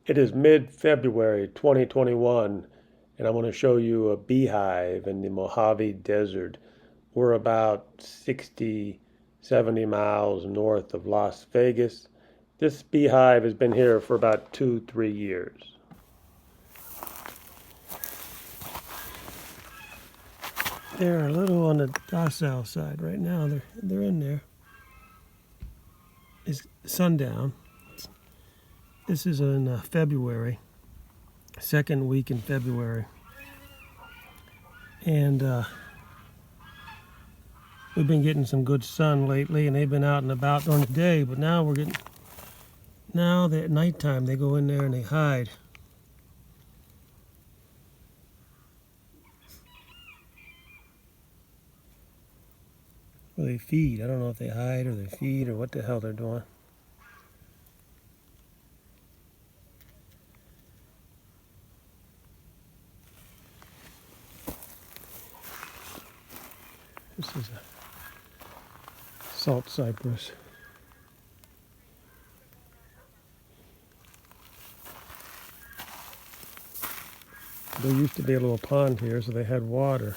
It is mid-February 2021, and I want to show you a beehive in the Mojave Desert. We're about 60, 70 miles north of Las Vegas. This beehive has been here for about 2, 3 years. They're a little on the docile side right now. They're in there. It's sundown. This is in February, second week in February, and we've been getting some good sun lately, and they've been out and about during the day. But now at nighttime they go in there and they hide. Or they feed. I don't know if they hide or they feed or what the hell they're doing. This is a salt cypress. There used to be a little pond here, so they had water.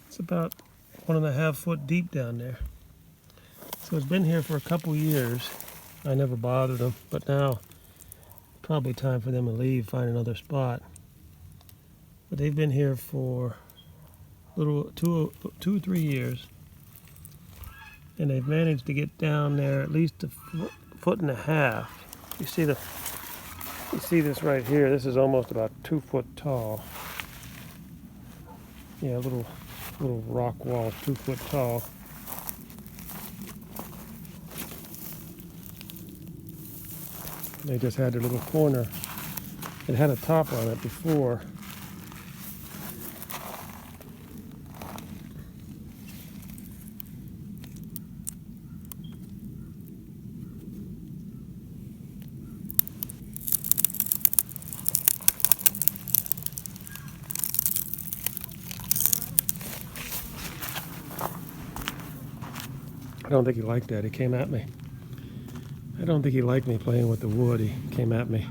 It's about 1.5 foot deep down there. So it's been here for a couple years. I never bothered them, but now probably time for them to leave, find another spot. But they've been here for little 2 or 3 years, and they've managed to get down there at least a foot and a half. You see this right here. This is almost about 2 foot tall. Yeah, little rock wall, 2 foot tall. They just had their little corner. It had a top on it before. I don't think he liked that. He came at me. I don't think he liked me playing with the wood. He came at me.